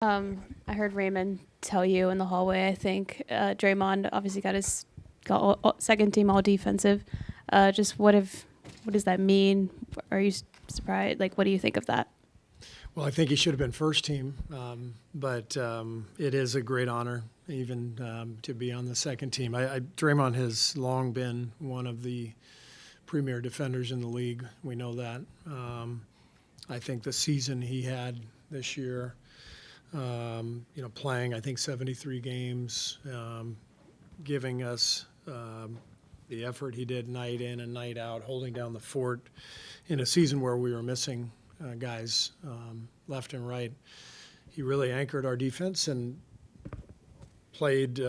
I heard Raymond tell you in the hallway. I think Draymond obviously got second team all defensive. Just what does that mean? Are you surprised? Like, what do you think of that? Well, I think he should have been first team, but it is a great honor even to be on the second team. Draymond has long been one of the premier defenders in the league. We know that. I think the season he had this year, playing I think 73 games, giving us the effort he did night in and night out, holding down the fort in a season where we were missing guys left and right. He really anchored our defense and played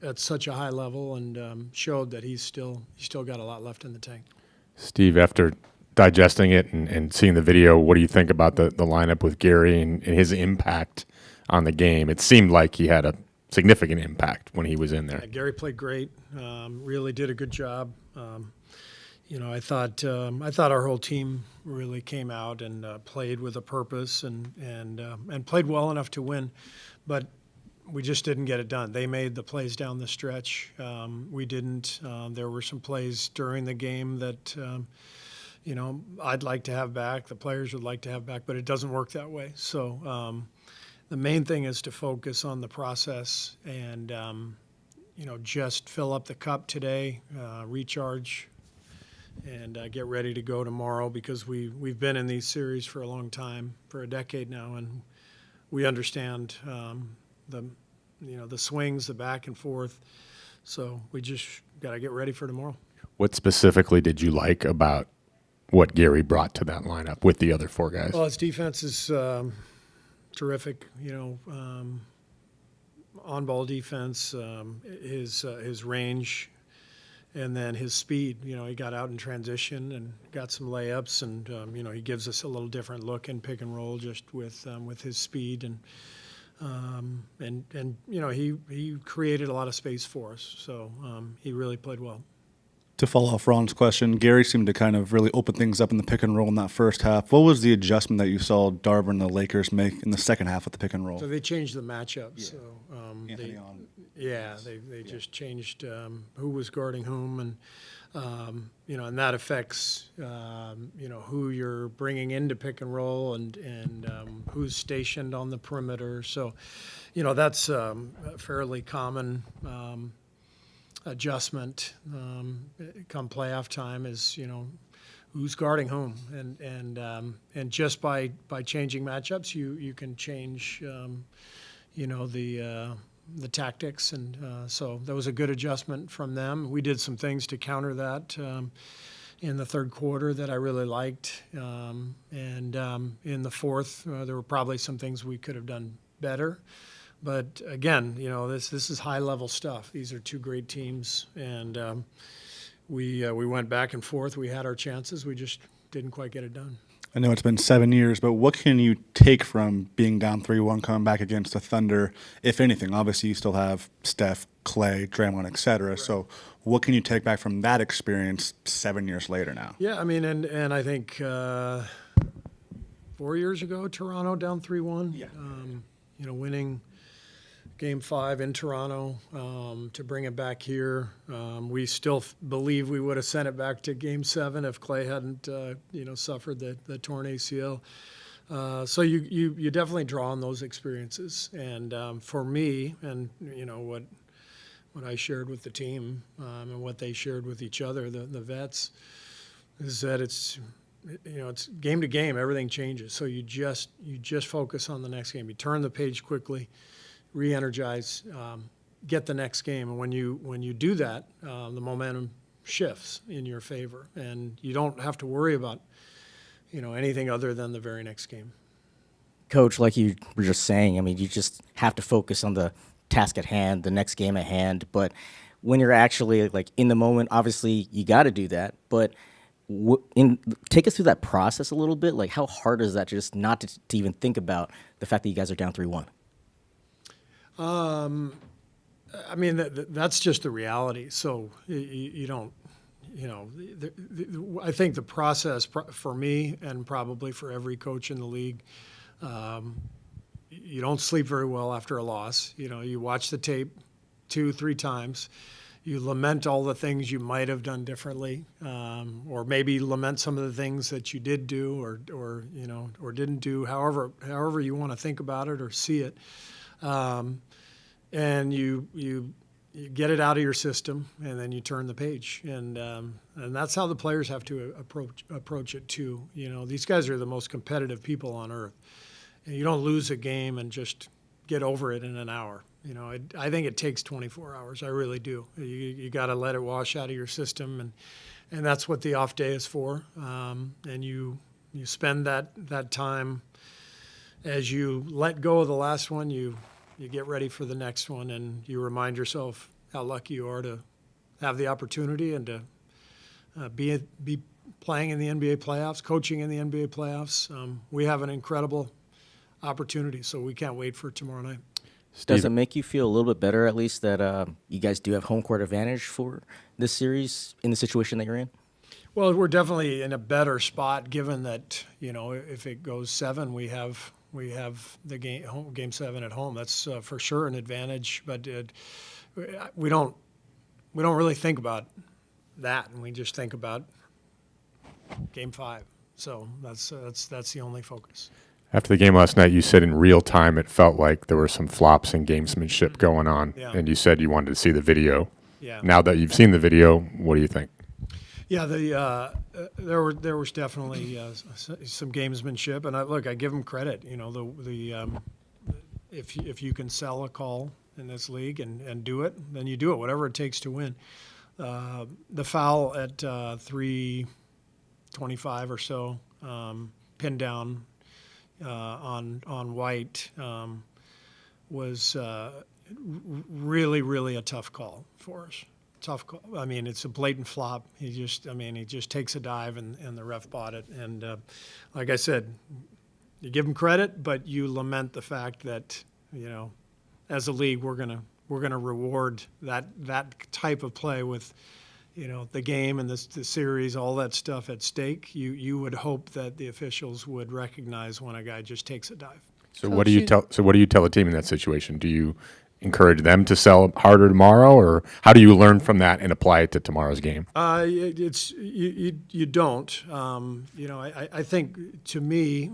at such a high level and showed that he's still got a lot left in the tank. Steve, after digesting it and seeing the video, what do you think about the lineup with Gary and his impact on the game? It seemed like he had a significant impact when he was in there. Yeah, Gary played great. Really did a good job. I thought our whole team really came out and played with a purpose and played well enough to win, but we just didn't get it done. They made the plays down the stretch. We didn't. There were some plays during the game that I'd like to have back. The players would like to have back, but it doesn't work that way. So the main thing is to focus on the process and just fill up the cup today, recharge, and get ready to go tomorrow, because we've been in these series for a long time, for a decade now, and we understand the swings, the back and forth. So we just got to get ready for tomorrow. What specifically did you like about what Gary brought to that lineup with the other four guys? Well, his defense is terrific. On-ball defense, his range, and then his speed. He got out in transition and got some layups, and he gives us a little different look in pick and roll just with his speed, and he created a lot of space for us. So he really played well. To follow off Ron's question, Gary seemed to kind of really open things up in the pick and roll in that first half. What was the adjustment that you saw Darvin and the Lakers make in the second half of the pick and roll? So they changed the matchup. Yeah. So they just changed who was guarding whom, and and that affects who you're bringing into pick and roll and who's stationed on the perimeter. So that's a fairly common adjustment come playoff time, is who's guarding whom, and just by changing matchups you can change the tactics, and so that was a good adjustment from them. We did some things to counter that in the third quarter that I really liked, and in the fourth there were probably some things we could have done better. But again, this is high-level stuff. These are two great teams, and we went back and forth. We had our chances. We just didn't quite get it done. I know it's been 7 years, but what can you take from being down 3-1, coming back against the Thunder, if anything? Obviously, you still have Steph, Clay, Draymond, et cetera. Right. So what can you take back from that experience 7 years later now? Yeah, I mean, and I think 4 years ago, Toronto down 3-1. Yeah. Winning Game 5 in Toronto, to bring it back here. We still believe we would have sent it back to Game 7 if Clay hadn't, suffered the torn ACL. So you definitely draw on those experiences. And for me, and what I shared with the team and what they shared with each other, the vets, is that it's game to game, everything changes. So you just focus on the next game. You turn the page quickly, re-energize, get the next game, and when you do that, the momentum shifts in your favor, and you don't have to worry about anything other than the very next game. Coach, like you were just saying, I mean, you just have to focus on the task at hand, the next game at hand. But when you're actually like in the moment, obviously you got to do that. But take us through that process a little bit. Like, how hard is that just not to even think about the fact that you guys are down 3-1? I mean, that's just the reality. So you don't, I think the process for me and probably for every coach in the league, you don't sleep very well after a loss. You know, you watch the tape 2-3 times. You lament all the things you might have done differently, or maybe lament some of the things that you did do, or you know, or didn't do. However you want to think about it or see it, and you get it out of your system, and then you turn the page, and that's how the players have to approach it too. You know, these guys are the most competitive people on earth, and you don't lose a game and just get over it in an hour. You know, I think it takes 24 hours. I really do. You got to let it wash out of your system, and that's what the off day is for. And you spend that time as you let go of the last one. You get ready for the next one, and you remind yourself how lucky you are to have the opportunity and to be playing in the NBA playoffs, coaching in the NBA playoffs. We have an incredible opportunity, so we can't wait for tomorrow night. Does it make you feel a little bit better, at least, that you guys do have home court advantage for this series in the situation that you're in? Well, we're definitely in a better spot, given that, you know, if it goes 7, we have the game 7 at home. That's for sure an advantage. But we don't really think about that, and we just think about game 5. So that's the only focus. After the game last night, you said in real time it felt like there were some flops and gamesmanship going on, Yeah. and you said you wanted to see the video. Yeah. Now that you've seen the video, what do you think? Yeah, there was definitely some gamesmanship, and I give them credit. You know, if you can sell a call in this league and do it, then you do it, whatever it takes to win. The foul at 3:25 or so, pinned down on White, was really a tough call for us. Tough call. I mean, it's a blatant flop. He just takes a dive, and the ref bought it. And like I said, you give him credit, but you lament the fact that, you know, as a league, we're gonna reward that type of play with, you know, the game and the series, all that stuff at stake. You would hope that the officials would recognize when a guy just takes a dive. So what do you tell a team in that situation? Do you encourage them to sell harder tomorrow, or how do you learn from that and apply it to tomorrow's game? It's you don't. You know, I think, to me,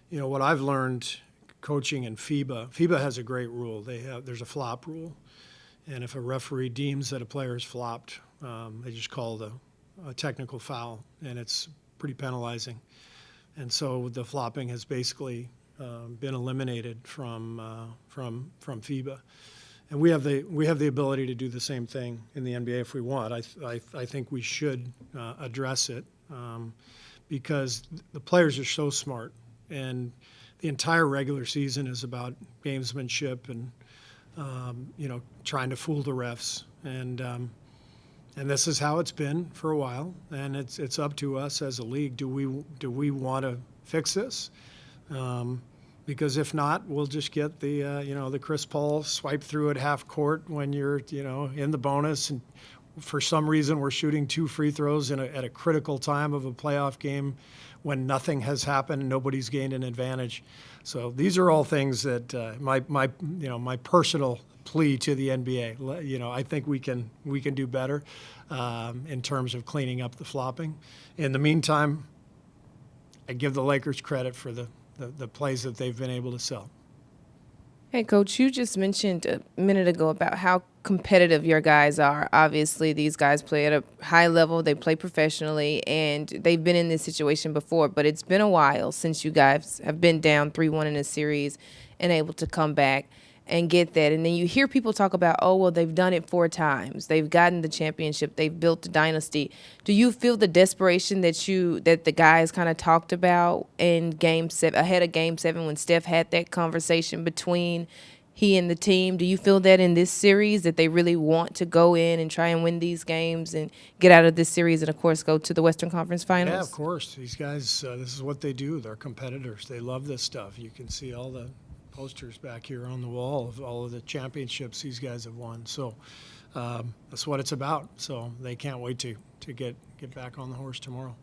you know, what I've learned coaching in FIBA has a great rule. There's a flop rule, and if a referee deems that a player has flopped, they just call it a technical foul, and it's pretty penalizing. And so the flopping has basically been eliminated from FIBA, and we have the ability to do the same thing in the NBA if we want. I think we should address it, because the players are so smart, and the entire regular season is about gamesmanship and you know, trying to fool the refs, and this is how it's been for a while, and it's up to us as a league. Do we want to fix this? Because if not, we'll just get the you know, the Chris Paul swipe through at half court when you're, you know, in the bonus, and for some reason we're shooting 2 free throws at a critical time of a playoff game when nothing has happened and nobody's gained an advantage. So these are all things that my personal plea to the NBA. You know, I think we can do better in terms of cleaning up the flopping. In the meantime, I give the Lakers credit for the plays that they've been able to sell. Hey, Coach, you just mentioned a minute ago about how competitive your guys are. Obviously, these guys play at a high level. They play professionally, and they've been in this situation before. But it's been a while since you guys have been down 3-1 in a series and able to come back and get that. And then you hear people talk about, oh, well, they've done it 4 times. They've gotten the championship. They've built a dynasty. Do you feel the desperation that the guys kind of talked about in Game 7, ahead of Game 7, when Steph had that conversation between he and the team? Do you feel that in this series, that they really want to go in and try and win these games and get out of this series and, of course, go to the Western Conference Finals? Yeah, of course. These guys, this is what they do. They're competitors. They love this stuff. You can see all the posters back here on the wall of all of the championships these guys have won. So that's what it's about. So they can't wait to get back on the horse tomorrow.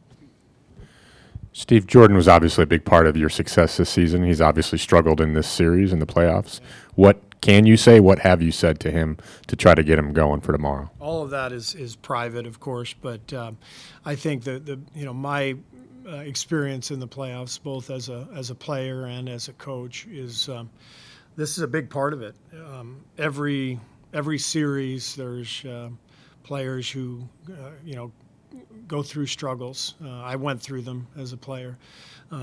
Steve, Jordan was obviously a big part of your success this season. He's obviously struggled in this series in the playoffs. What can you say? What have you said to him to try to get him going for tomorrow? All of that is private, of course, but I think my experience in the playoffs, both as a player and as a coach, is this is a big part of it. Every series, there's players who go through struggles. I went through them as a player.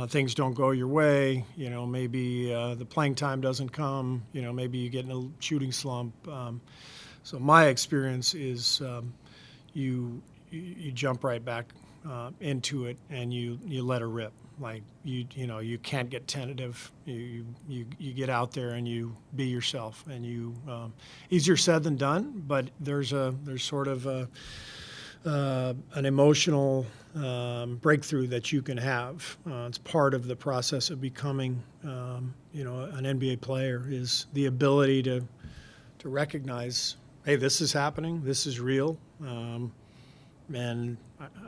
Things don't go your way. Maybe the playing time doesn't come. Maybe you get in a shooting slump. So my experience is you jump right back into it and you let her rip. Like you can't get tentative. You get out there and you be yourself. And you easier said than done. But there's sort of an emotional breakthrough that you can have. It's part of the process of becoming an NBA player, is the ability to recognize, hey, this is happening, this is real, and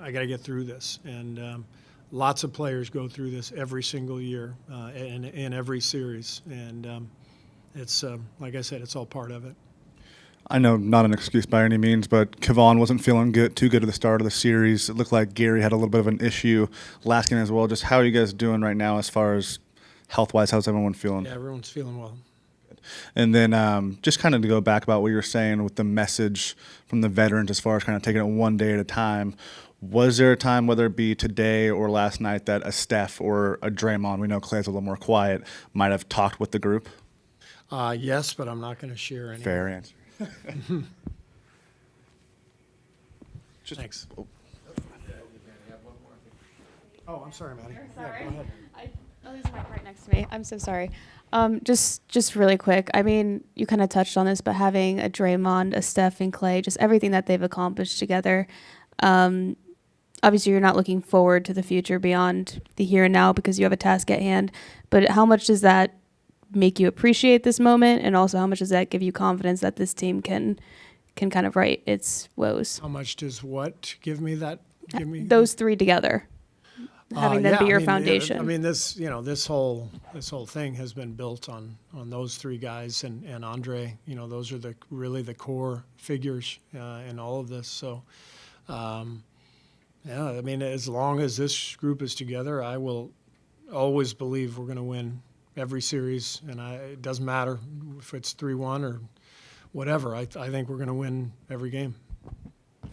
I got to get through this. And lots of players go through this every single year in every series, and it's like I said, it's all part of it. I know not an excuse by any means, but Kevon wasn't feeling too good at the start of the series. It looked like Gary had a little bit of an issue last game as well. Just how are you guys doing right now as far as health-wise? How's everyone feeling? Yeah, everyone's feeling well. And then just kind of to go back about what you were saying with the message from the veterans as far as kind of taking it one day at a time, was there a time, whether it be today or last night, that a Steph or a Draymond, we know Clay's a little more quiet, might have talked with the group? Yes, but I'm not going to share any. Fair answer. Thanks. Oh, I'm sorry, Maddie. Sorry. Yeah, go ahead. There's a mic right next to me. I'm so sorry. Just really quick. I mean, you kind of touched on this, but having a Draymond, a Steph, and Clay, just everything that they've accomplished together. Obviously, you're not looking forward to the future beyond the here and now because you have a task at hand. But how much does that make you appreciate this moment, and also how much does that give you confidence that this team can kind of right its woes? How much does what give me that? Give me Those three together, having them be your foundation. I mean, this whole thing has been built on those three guys and Andre. Those are really the core figures in all of this. So, I mean, as long as this group is together, I will always believe we're going to win every series, and it doesn't matter if it's 3-1 or whatever. I think we're going to win every game.